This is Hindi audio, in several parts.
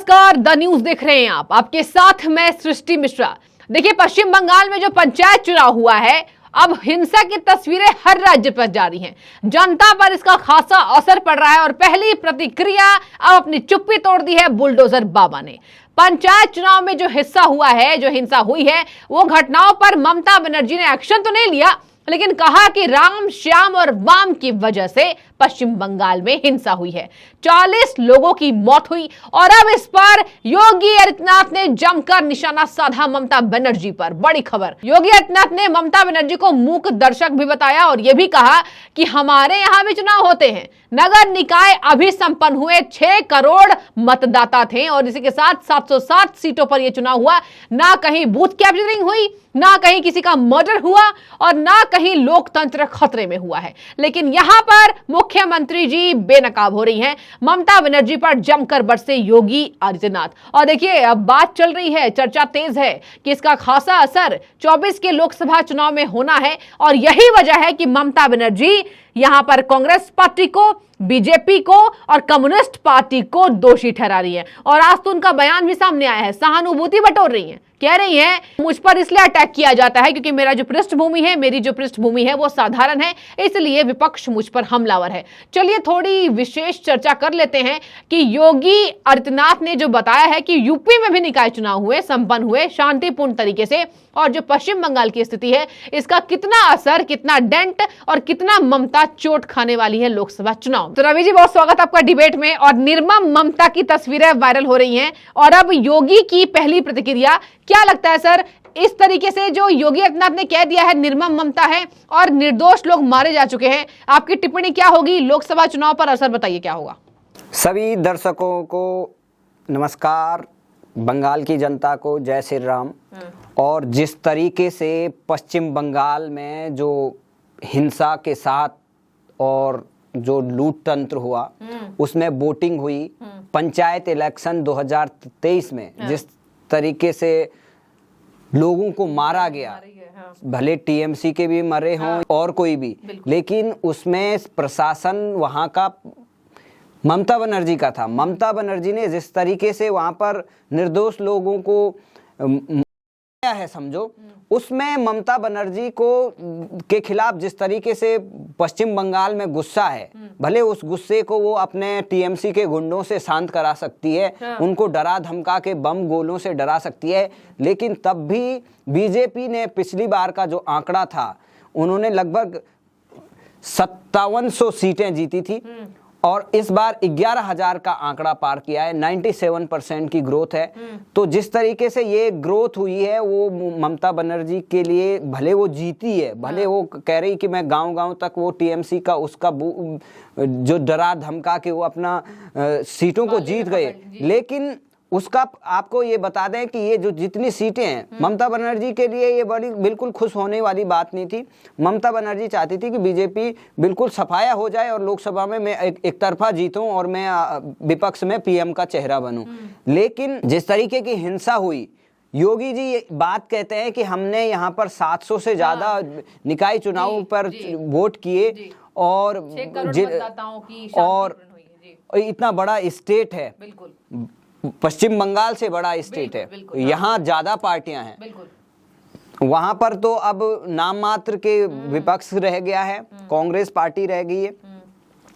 नमस्कार, द न्यूज देख रहे हैं आप। आपके साथ मैं सृष्टि मिश्रा। देखिए, पश्चिम बंगाल में जो पंचायत चुनाव हुआ है, अब हिंसा की तस्वीरें हर राज्य पर जारी हैं। जनता पर इसका खासा असर पड़ रहा है और पहली प्रतिक्रिया अब अपनी चुप्पी तोड़ दी है बुलडोजर बाबा ने। पंचायत चुनाव में जो हिस्सा हुआ है, जो हिंसा हुई है, वो घटनाओं पर ममता बनर्जी ने एक्शन तो नहीं लिया, लेकिन कहा कि राम, श्याम और वाम की वजह से पश्चिम बंगाल में हिंसा हुई है। 40 लोगों की मौत हुई और अब इस पर योगी आदित्यनाथ ने जमकर निशाना साधा ममता बनर्जी पर। बड़ी खबर, योगी आदित्यनाथ ने ममता बनर्जी को मूक दर्शक भी बताया और यह भी कहा कि हमारे यहां भी चुनाव होते हैं। नगर निकाय अभी संपन्न हुए, 6 करोड़ मतदाता थे और इसी के साथ 707 सीटों पर यह चुनाव हुआ। ना कहीं बूथ कैप्चरिंग हुई, ना कहीं किसी का मर्डर हुआ और ना कहीं लोकतंत्र खतरे में हुआ है। लेकिन यहां पर मुख्यमंत्री जी बेनकाब हो रही हैं। ममता बनर्जी पर जमकर बरसे योगी आदित्यनाथ। और देखिए, अब बात चल रही है, चर्चा तेज है कि इसका खासा असर 24 के लोकसभा चुनाव में होना है और यही वजह है कि ममता बनर्जी यहां पर कांग्रेस पार्टी को, बीजेपी को और कम्युनिस्ट पार्टी को दोषी ठहरा रही है। और आज तो उनका बयान भी सामने आया है, सहानुभूति बटोर रही है। कह रही है, मुझ पर इसलिए अटैक किया जाता है क्योंकि मेरा जो पृष्ठभूमि है, मेरी जो पृष्ठभूमि है वो साधारण है, इसलिए विपक्ष मुझ पर हमलावर है। चलिए थोड़ी विशेष चर्चा कर लेते हैं कि योगी आदित्यनाथ ने जो बताया है कि यूपी में भी निकाय चुनाव हुए, संपन्न हुए शांतिपूर्ण तरीके से, और जो पश्चिम बंगाल की स्थिति है, इसका कितना असर, कितना डेंट और कितना ममता चोट खाने वाली है लोकसभा चुनाव। तो रवि जी, बहुत स्वागत आपका डिबेट में। और निर्मम ममता की तस्वीरें वायरल हो रही हैं और अब योगी की पहली प्रतिक्रिया, क्या लगता है सर, इस तरीके से जो योगी आदित्यनाथ ने कह दिया है निर्मम ममता है और निर्दोष लोग मारे जा चुके हैं, आपकी टिप्पणी क्या होगी? लोकसभा चुनाव पर असर बताइए क्या होगा? सभी दर्शकों को नमस्कार, बंगाल की जनता को जय श्री राम। और जिस तरीके से पश्चिम बंगाल में जो हिंसा के साथ और जो लूट तंत्र हुआ, उसमें वोटिंग हुई, पंचायत इलेक्शन 2023 में जिस तरीके से लोगों को मारा गया, भले टीएमसी के भी मरे हों और कोई भी, लेकिन उसमें प्रशासन वहाँ का ममता बनर्जी का था। ममता बनर्जी ने जिस तरीके से वहाँ पर निर्दोष लोगों को है, समझो, उसमें ममता बनर्जी को के खिलाफ जिस तरीके से पश्चिम बंगाल में गुस्सा है, भले उस गुस्से को वो अपने टीएमसी के गुंडों से शांत करा सकती है, उनको डरा धमका के बम गोलों से डरा सकती है, लेकिन तब भी बीजेपी ने पिछली बार का जो आंकड़ा था, उन्होंने लगभग 5700 सीटें जीती थी और इस बार 11,000 का आंकड़ा पार किया है। 97% की ग्रोथ है। तो जिस तरीके से ये ग्रोथ हुई है, वो ममता बनर्जी के लिए, भले वो जीती है, भले वो कह रही कि मैं गांव-गांव तक वो टीएमसी का उसका जो डरा धमका के वो अपना सीटों को जीत गए, लेकिन उसका आपको ये बता दें कि ये जो जितनी सीटें हैं, ममता बनर्जी के लिए ये बड़ी बिल्कुल खुश होने वाली बात नहीं थी। ममता बनर्जी चाहती थी कि बीजेपी बिल्कुल सफाया हो जाए और लोकसभा में मैं एक तरफा जीतूं और मैं विपक्ष में पीएम का चेहरा बनूं। लेकिन जिस तरीके की हिंसा हुई, योगी जी ये बात कहते हैं कि हमने यहाँ पर 700 से ज्यादा निकाय चुनावों पर वोट किए और इतना बड़ा स्टेट है, पश्चिम बंगाल से बड़ा स्टेट है, यहाँ ज्यादा पार्टियां हैं, वहां पर तो अब नाम मात्र के विपक्ष रह गया है, कांग्रेस पार्टी रह गई है।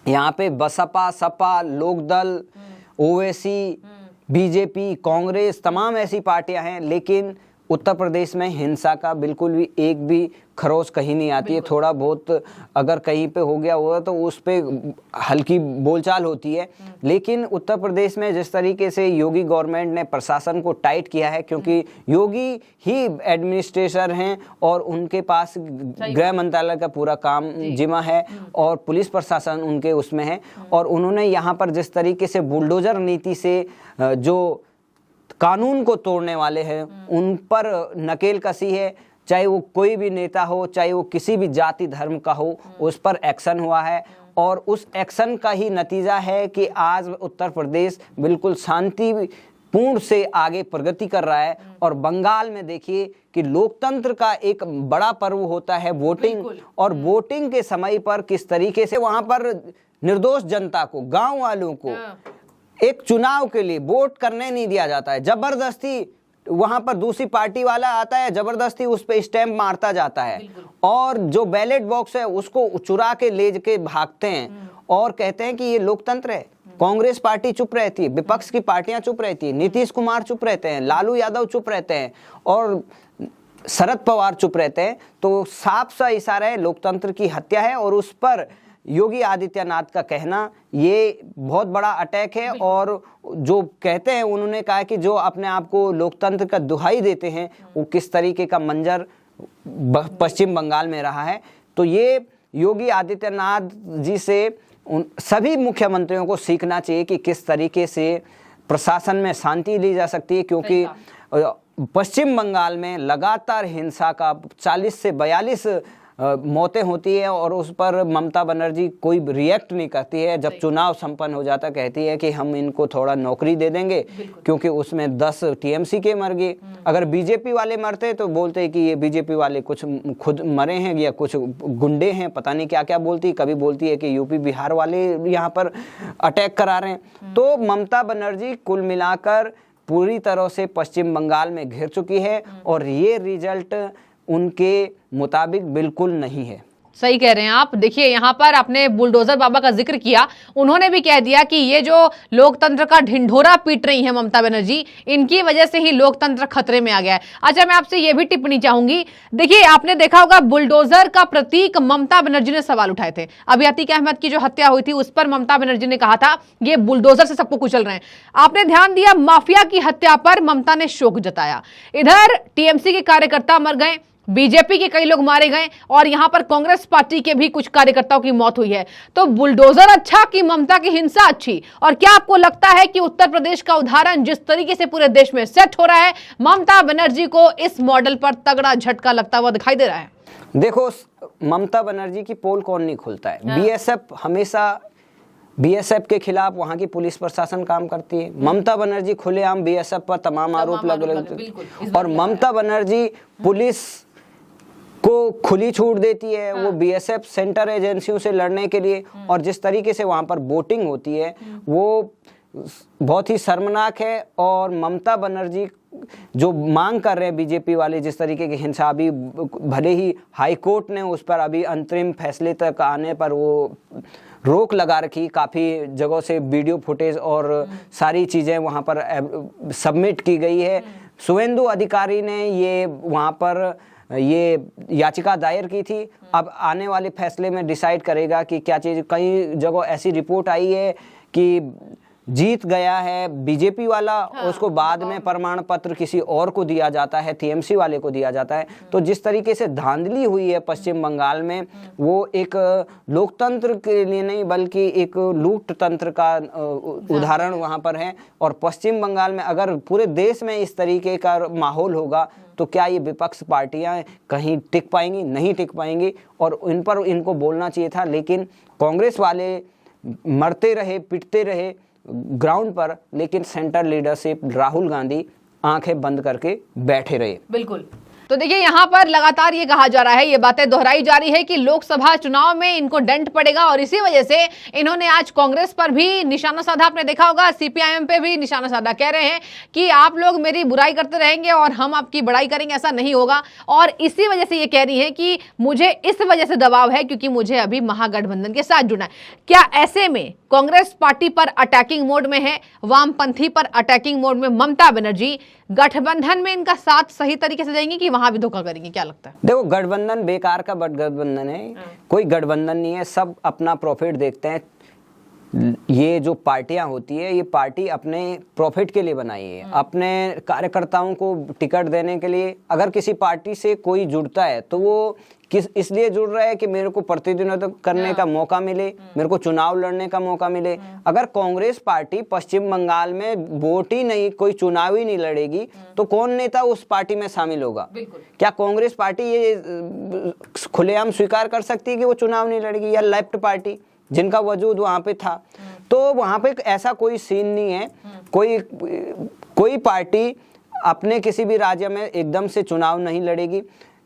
यहाँ पे बसपा, सपा, लोकदल, ओवैसी, बीजेपी, कांग्रेस, तमाम ऐसी पार्टियां हैं, लेकिन उत्तर प्रदेश में हिंसा का बिल्कुल भी एक भी खरोच कहीं नहीं आती है। थोड़ा बहुत अगर कहीं पे हो गया होगा तो उस पे हल्की बोलचाल होती है, लेकिन उत्तर प्रदेश में जिस तरीके से योगी गवर्नमेंट ने प्रशासन को टाइट किया है, क्योंकि योगी ही एडमिनिस्ट्रेटर हैं और उनके पास गृह मंत्रालय का पूरा काम जिम्मा है और पुलिस प्रशासन उनके उसमें है, और उन्होंने यहाँ पर जिस तरीके से बुलडोजर नीति से जो कानून को तोड़ने वाले हैं उन पर नकेल कसी है। चाहे वो कोई भी नेता हो, चाहे वो किसी भी जाति धर्म का हो, उस पर एक्शन हुआ है और उस एक्शन का ही नतीजा है कि आज उत्तर प्रदेश बिल्कुल शांतिपूर्ण से आगे प्रगति कर रहा है। और बंगाल में देखिए कि लोकतंत्र का एक बड़ा पर्व होता है वोटिंग, और वोटिंग के समय पर किस तरीके से वहां पर निर्दोष जनता को, गांव वालों को एक चुनाव के लिए वोट करने नहीं दिया जाता है, जबरदस्ती वहां पर दूसरी पार्टी वाला आता है, जबरदस्ती उस पे स्टैंप मारता जाता है और जो बैलेट बॉक्स है उसको चुरा के ले के भागते हैं और कहते हैं कि ये लोकतंत्र है। कांग्रेस पार्टी चुप रहती है, विपक्ष की पार्टियां चुप रहती है, नीतीश कुमार चुप रहते हैं, लालू यादव चुप रहते हैं और शरद पवार चुप रहते हैं। तो साफ सा इशारा है, लोकतंत्र की हत्या है और उस पर योगी आदित्यनाथ का कहना ये बहुत बड़ा अटैक है। और जो कहते हैं, उन्होंने कहा कि जो अपने आप को लोकतंत्र का दुहाई देते हैं वो किस तरीके का मंजर पश्चिम बंगाल में रहा है। तो ये योगी आदित्यनाथ जी से उन सभी मुख्यमंत्रियों को सीखना चाहिए कि किस तरीके से प्रशासन में शांति ली जा सकती है, क्योंकि पश्चिम बंगाल में लगातार हिंसा का 40 से 42 मौतें होती है और उस पर ममता बनर्जी कोई रिएक्ट नहीं करती है। जब चुनाव संपन्न हो जाता कहती है कि हम इनको थोड़ा नौकरी दे देंगे क्योंकि उसमें 10 टीएमसी के मर गए। अगर बीजेपी वाले मरते तो बोलते हैं कि ये बीजेपी वाले कुछ खुद मरे हैं या कुछ गुंडे हैं, पता नहीं क्या क्या बोलती। कभी बोलती है कि यूपी बिहार वाले यहाँ पर अटैक करा रहे हैं। तो ममता बनर्जी कुल मिलाकर पूरी तरह से पश्चिम बंगाल में घिर चुकी है और ये रिजल्ट उनके मुताबिक बिल्कुल नहीं है। सही कह रहे हैं आप। देखिए, यहाँ पर आपने बुलडोजर बाबा का जिक्र किया, उन्होंने भी कह दिया कि ये जो लोकतंत्र का ढिंढोरा पीट रही है ममता बनर्जी, इनकी वजह से ही लोकतंत्र खतरे में आ गया है। अच्छा, मैं आपसे ये भी टिप्पणी चाहूंगी। देखिए, आपने देखा होगा बुलडोजर का प्रतीक ममता बनर्जी ने सवाल उठाए थे। अभी अतीक अहमद की जो हत्या हुई थी उस पर ममता बनर्जी ने कहा था ये बुलडोजर से सबको कुचल रहे हैं। आपने ध्यान दिया, माफिया की हत्या पर ममता ने शोक जताया। इधर टीएमसी के कार्यकर्ता मर गए, बीजेपी के कई लोग मारे गए और यहां पर कांग्रेस पार्टी के भी कुछ कार्यकर्ताओं की मौत हुई है। तो बुलडोजर अच्छा कि ममता की हिंसा अच्छी? और क्या आपको लगता है कि उत्तर प्रदेश का उदाहरण जिस तरीके से पूरे देश में सेट हो रहा है, ममता बनर्जी को इस मॉडल पर तगड़ा झटका लगता हुआ दिखाई दे रहा है? देखो, ममता बनर्जी की पोल कौन नहीं खुलता है। बीएसएफ हमेशा बीएसएफ के खिलाफ वहां की पुलिस प्रशासन काम करती है। ममता बनर्जी खुलेआम बीएसएफ पर तमाम आरोप लग रहे और ममता बनर्जी पुलिस को खुली छूट देती है। वो बीएसएफ सेंटर एजेंसियों से लड़ने के लिए और जिस तरीके से वहां पर वोटिंग होती है वो बहुत ही शर्मनाक है। और ममता बनर्जी जो मांग कर रहे हैं बीजेपी वाले, जिस तरीके की हिंसा, अभी भले ही हाई कोर्ट ने उस पर अभी अंतरिम फैसले तक आने पर वो रोक लगा रखी, काफ़ी जगहों से वीडियो फुटेज और सारी चीज़ें वहाँ पर सबमिट की गई है। शुभेंदु अधिकारी ने ये वहाँ पर ये याचिका दायर की थी। अब आने वाले फैसले में डिसाइड करेगा कि क्या चीज़। कई जगह ऐसी रिपोर्ट आई है कि जीत गया है बीजेपी वाला, उसको बाद में प्रमाण पत्र किसी और को दिया जाता है, टीएमसी वाले को दिया जाता है। तो जिस तरीके से धांधली हुई है पश्चिम बंगाल में, वो एक लोकतंत्र के लिए नहीं बल्कि एक लूट तंत्र का उदाहरण वहाँ पर है। और पश्चिम बंगाल में अगर पूरे देश में इस तरीके का माहौल होगा तो क्या ये विपक्ष पार्टियां कहीं टिक पाएंगी? नहीं टिक पाएंगी। और इन पर इनको बोलना चाहिए था, लेकिन कांग्रेस वाले मरते रहे, पिटते रहे ग्राउंड पर, लेकिन सेंटर लीडरशिप राहुल गांधी आंखें बंद करके बैठे रहे। बिल्कुल। तो देखिए, यहाँ पर लगातार ये कहा जा रहा है, ये बातें दोहराई जा रही है कि लोकसभा चुनाव में इनको दंड पड़ेगा और इसी वजह से इन्होंने आज कांग्रेस पर भी निशाना साधा। आपने देखा होगा सीपीआईएम पे भी निशाना साधा। कह रहे हैं कि आप लोग मेरी बुराई करते रहेंगे और हम आपकी बड़ाई करेंगे, ऐसा नहीं होगा। और इसी वजह से ये कह रही है कि मुझे इस वजह से दबाव है क्योंकि मुझे अभी महागठबंधन के साथ जुड़ना है। क्या ऐसे में कांग्रेस पार्टी पर अटैकिंग मोड में है, वामपंथी पर अटैकिंग मोड में ममता बनर्जी, गठबंधन में इनका साथ सही तरीके से देंगी कि वहां भी धोखा करेंगी? क्या लगता है? देखो, गठबंधन बेकार का गठबंधन है, कोई गठबंधन नहीं है। सब अपना प्रॉफिट देखते हैं। ये जो पार्टियां होती है, ये पार्टी अपने प्रॉफिट के लिए बनाई है, अपने कार्यकर्ताओं को टिकट देने के लिए। अगर किसी पार्टी से कोई जुड़ता है तो वो इसलिए जुड़ रहा है कि मेरे को प्रतिनिधित्व करने का मौका मिले, मेरे को चुनाव लड़ने का मौका मिले। अगर कांग्रेस पार्टी पश्चिम बंगाल में वोट ही नहीं, कोई चुनाव ही नहीं लड़ेगी तो कौन नेता उस पार्टी में शामिल होगा? क्या कांग्रेस पार्टी ये खुलेआम स्वीकार कर सकती है कि वो चुनाव नहीं लड़ेगी? या लेफ्ट पार्टी जिनका वजूद वहां पे था, तो वहां पे ऐसा कोई सीन नहीं है। कोई पार्टी अपने किसी भी राज्य में एकदम से चुनाव नहीं लड़ेगी।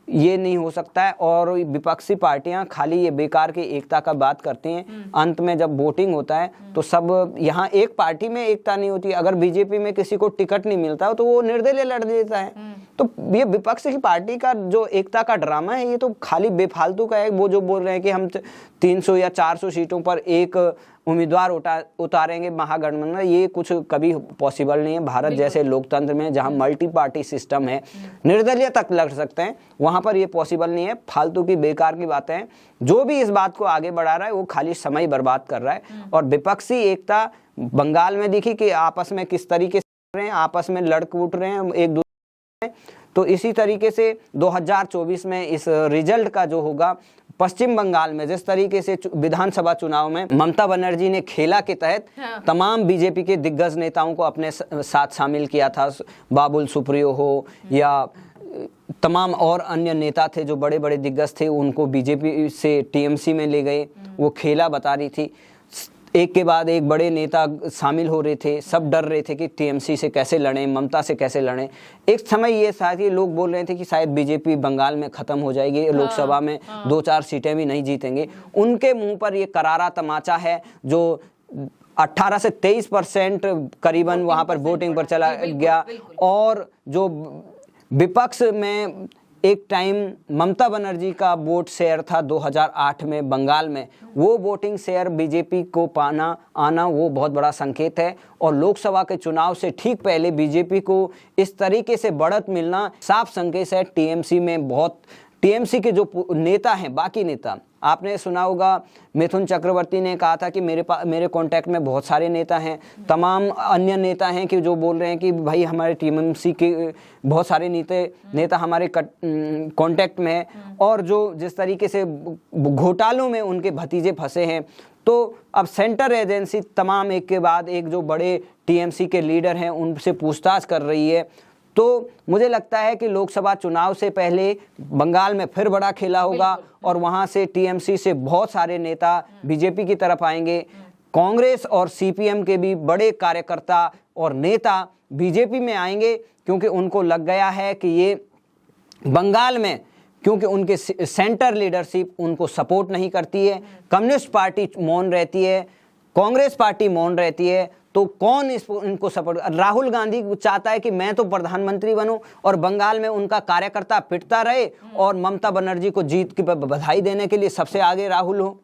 ये नहीं हो सकता है। और विपक्षी पार्टियां खाली ये बेकार की एकता का बात करती हैं, अंत में जब वोटिंग होता है तो सब यहाँ एक पार्टी में एकता नहीं होती। अगर बीजेपी में किसी को टिकट नहीं मिलता तो वो निर्दलीय लड़ देता है। तो ये विपक्ष की पार्टी का जो एकता का ड्रामा है ये तो खाली बेफालतू का है। वो जो बोल रहे हैं कि हम 300 या 400 सीटों पर एक उम्मीदवार उतारेंगे महागठबंधन, ये कुछ कभी पॉसिबल नहीं है। भारत जैसे लोकतंत्र में जहां मल्टी पार्टी सिस्टम है, निर्दलीय तक लड़ सकते हैं, वहां पर ये पॉसिबल नहीं है। फालतू की बेकार की बातें हैं। जो भी इस बात को आगे बढ़ा रहा है वो खाली समय बर्बाद कर रहा है। और विपक्षी एकता बंगाल में दिखी कि आपस में किस तरीके से रहे हैं, आपस में लड़ कूट रहे हैं एक दूसरे। तो इसी तरीके से 2024 में इस रिजल्ट का जो होगा, पश्चिम बंगाल में जिस तरीके से विधानसभा चुनाव में ममता बनर्जी ने खेला के तहत तमाम बीजेपी के दिग्गज नेताओं को अपने साथ शामिल किया था, बाबुल सुप्रियो हो या तमाम और अन्य नेता थे जो बड़े बड़े दिग्गज थे, उनको बीजेपी से टीएमसी में ले गए। वो खेला बता रही थी, एक के बाद एक बड़े नेता शामिल हो रहे थे, सब डर रहे थे कि टीएमसी से कैसे लड़ें, ममता से कैसे लड़ें। एक समय ये शायद ये लोग बोल रहे थे कि शायद बीजेपी बंगाल में खत्म हो जाएगी, लोकसभा में 2-4 सीटें भी नहीं जीतेंगे। उनके मुंह पर ये करारा तमाचा है जो 18 से 23% करीबन वहां पर वोटिंग पर चला गया। और जो विपक्ष में एक टाइम ममता बनर्जी का वोट शेयर था 2008 में बंगाल में, वो वोटिंग शेयर बीजेपी को आना वो बहुत बड़ा संकेत है। और लोकसभा के चुनाव से ठीक पहले बीजेपी को इस तरीके से बढ़त मिलना साफ संकेत है। टीएमसी के जो नेता हैं, बाकी नेता, आपने सुना होगा मिथुन चक्रवर्ती ने कहा था कि मेरे कांटेक्ट में बहुत सारे नेता हैं, तमाम अन्य नेता हैं कि जो बोल रहे हैं कि भाई हमारे टीएमसी के बहुत सारे नेता हमारे कांटेक्ट में हैं। और जो जिस तरीके से घोटालों में उनके भतीजे फंसे हैं, तो अब सेंटर एजेंसी तमाम एक के बाद एक जो बड़े टीएमसी के लीडर हैं उनसे पूछताछ कर रही है। तो मुझे लगता है कि लोकसभा चुनाव से पहले बंगाल में फिर बड़ा खेला होगा और वहां से टीएमसी से बहुत सारे नेता बीजेपी की तरफ आएंगे। कांग्रेस और सीपीएम के भी बड़े कार्यकर्ता और नेता बीजेपी में आएंगे, क्योंकि उनको लग गया है कि ये बंगाल में, क्योंकि उनके सेंटर लीडरशिप उनको सपोर्ट नहीं करती है, कम्युनिस्ट पार्टी मौन रहती है, कांग्रेस पार्टी मौन रहती है, तो कौन इनको सपोर्ट। राहुल गांधी चाहता है कि मैं तो प्रधानमंत्री बनूं और बंगाल में उनका कार्यकर्ता पिटता रहे और ममता बनर्जी को जीत की बधाई देने के लिए सबसे आगे राहुल हो।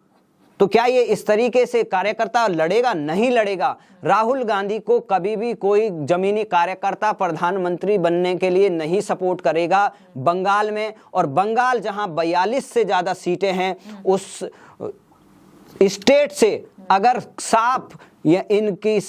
तो क्या ये इस तरीके से कार्यकर्ता लड़ेगा? नहीं लड़ेगा। राहुल गांधी को कभी भी कोई जमीनी कार्यकर्ता प्रधानमंत्री बनने के लिए नहीं सपोर्ट करेगा बंगाल में। और बंगाल जहां 42 से ज्यादा सीटें हैं, उस स्टेट से अगर साफ या इनकी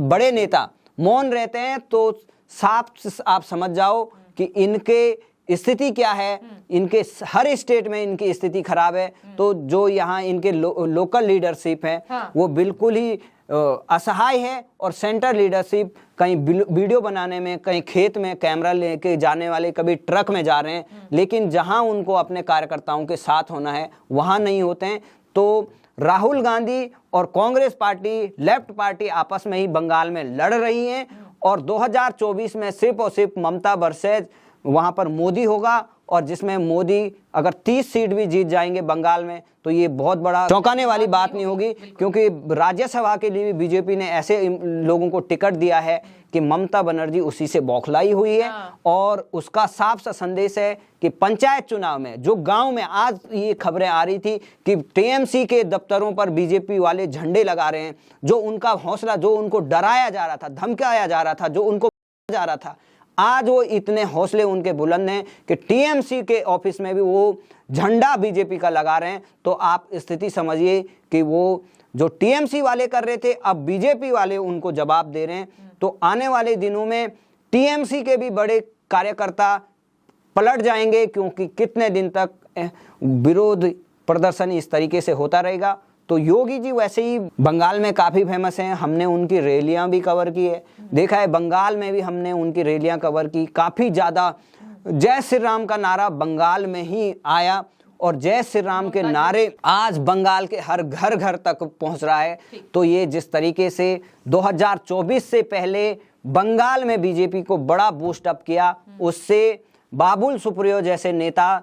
बड़े नेता मौन रहते हैं तो साफ आप समझ जाओ कि इनके स्थिति क्या है। इनके हर स्टेट में इनकी स्थिति खराब है। तो जो यहाँ इनके लोकल लीडरशिप है वो बिल्कुल ही असहाय है। और सेंटर लीडरशिप कहीं वीडियो बनाने में, कहीं खेत में कैमरा लेके जाने वाले, कभी ट्रक में जा रहे हैं, लेकिन जहां उनको अपने कार्यकर्ताओं के साथ होना है वहां नहीं होते हैं। तो राहुल गांधी और कांग्रेस पार्टी, लेफ्ट पार्टी आपस में ही बंगाल में लड़ रही हैं। और 2024 में सिर्फ और सिर्फ ममता वर्सेज वहां पर मोदी होगा। और जिसमें मोदी अगर 30 सीट भी जीत जाएंगे बंगाल में तो ये बहुत बड़ा चौंकाने वाली बात नहीं होगी, क्योंकि राज्यसभा के लिए भी बीजेपी ने ऐसे लोगों को टिकट दिया है कि ममता बनर्जी उसी से बौखलाई हुई है। और उसका साफ सा संदेश है कि पंचायत चुनाव में जो गांव में, आज ये खबरें आ रही थी कि टीएमसी के दफ्तरों पर बीजेपी वाले झंडे लगा रहे हैं, जो उनका हौसला, जो उनको डराया जा रहा था, धमकाया जा रहा था, जो उनको जा रहा था, आज वो इतने हौसले उनके बुलंद हैं कि टीएमसी के ऑफिस में भी वो झंडा बीजेपी का लगा रहे हैं। तो आप स्थिति समझिए कि वो जो टीएमसी वाले कर रहे थे, अब बीजेपी वाले उनको जवाब दे रहे हैं। तो आने वाले दिनों में टीएमसी के भी बड़े कार्यकर्ता पलट जाएंगे, क्योंकि कितने दिन तक विरोध प्रदर्शन इस तरीके से होता रहेगा। तो योगी जी वैसे ही बंगाल में काफ़ी फेमस हैं, हमने उनकी रैलियां भी कवर की है, देखा है बंगाल में भी हमने उनकी रैलियां कवर की। काफ़ी ज़्यादा जय श्री राम का नारा बंगाल में ही आया और जय श्री राम के नारे आज बंगाल के हर घर घर तक पहुंच रहा है। तो ये जिस तरीके से 2024 से पहले बंगाल में बीजेपी को बड़ा बूस्ट अप किया, उससे बाबुल सुप्रियो जैसे नेता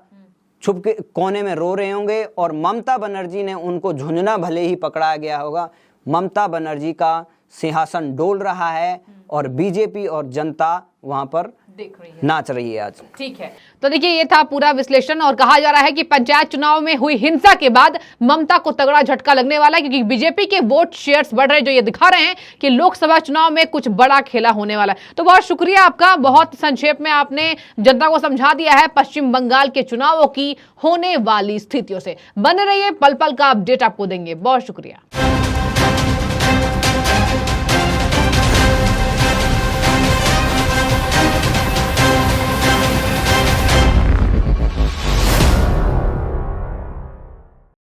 छुप के कोने में रो रहे होंगे और ममता बनर्जी ने उनको झुंझुना भले ही पकड़ा गया होगा, ममता बनर्जी का सिंहासन डोल रहा है और बीजेपी और जनता वहां पर देख रही है, नाच रही है आज। ठीक है, तो देखिए ये था पूरा विश्लेषण और कहा जा रहा है कि पंचायत चुनाव में हुई हिंसा के बाद ममता को तगड़ा झटका लगने वाला है, क्योंकि बीजेपी के वोट शेयर्स बढ़ रहे हैं, जो ये दिखा रहे हैं कि लोकसभा चुनाव में कुछ बड़ा खेला होने वाला है। तो बहुत शुक्रिया आपका, बहुत संक्षेप में आपने जनता को समझा दिया है पश्चिम बंगाल के चुनावों की होने वाली स्थितियों से। बने रहिए, पल पल का अपडेट आपको देंगे। बहुत शुक्रिया।